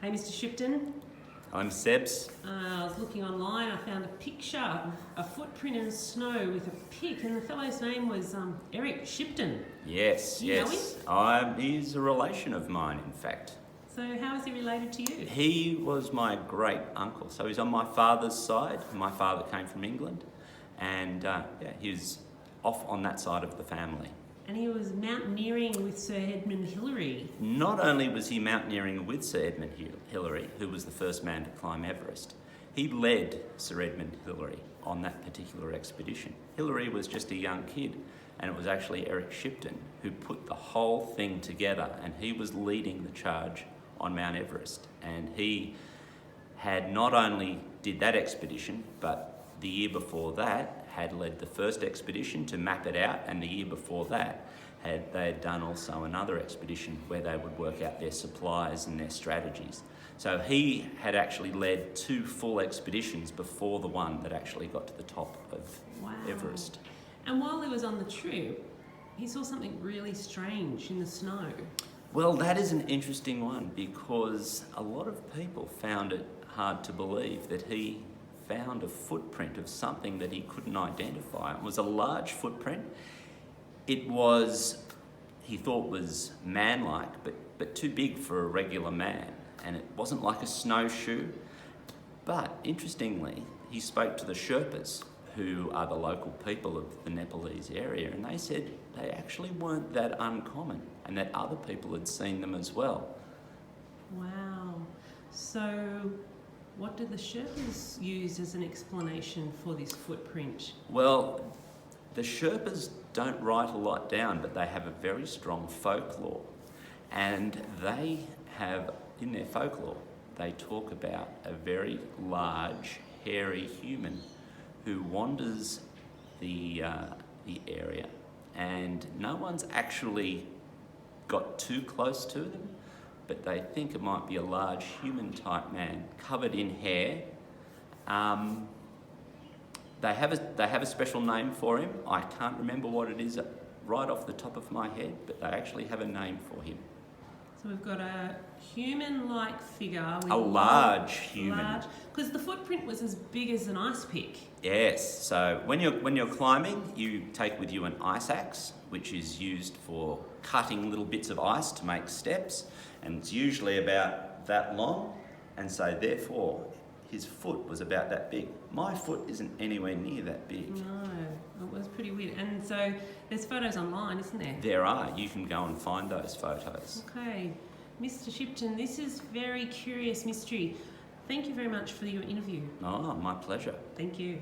Hey, Mr. Shipton. I'm Sebs. I was looking online. I found a picture of a footprint in snow with a pic, and the fellow's name was Eric Shipton. Yes, Do you know yes. He's a relation of mine, in fact. So how is he related to you? He was my great uncle. So he's on my father's side. My father came from England, and he was off on that side of the family. And he was mountaineering with Sir Edmund Hillary. Not only was he mountaineering with Sir Edmund Hillary, who was the first man to climb Everest, he led Sir Edmund Hillary on that particular expedition. Hillary was just a young kid, and it was actually Eric Shipton who put the whole thing together, and he was leading the charge on Mount Everest. And he had not only did that expedition, but the year before that had led the first expedition to map it out, and the year before that they had done also another expedition where they would work out their supplies and their strategies. So he had actually led 2 full expeditions before the one that actually got to the top of Everest. And while he was on the trip, he saw something really strange in the snow. Well, that is an interesting one, because a lot of people found it hard to believe that he found a footprint of something that he couldn't identify. It was a large footprint. It was, he thought, was man-like, but too big for a regular man. And it wasn't like a snowshoe. But interestingly, he spoke to the Sherpas, who are the local people of the Nepalese area, and they said they actually weren't that uncommon and that other people had seen them as well. Wow. So what did the Sherpas use as an explanation for this footprint? Well, the Sherpas don't write a lot down, but they have a very strong folklore. And they have, in their folklore, they talk about a very large, hairy human who wanders the area, and no one's actually got too close to them, but they think it might be a large human-type man covered in hair. They have a special name for him. I can't remember what it is right off the top of my head, but they actually have a name for him. So we've got a human-like figure. With A large human. Because the footprint was as big as an ice pick. Yes. So when you're climbing, you take with you an ice axe, which is used for cutting little bits of ice to make steps, and it's usually about that long, and so therefore his foot was about that big. My foot isn't anywhere near that big. No, it was pretty weird. And so there's photos online, isn't there? There are. You can go and find those photos. Okay. Mr. Shipton, this is very curious mystery. Thank you very much for your interview. Oh, my pleasure. Thank you.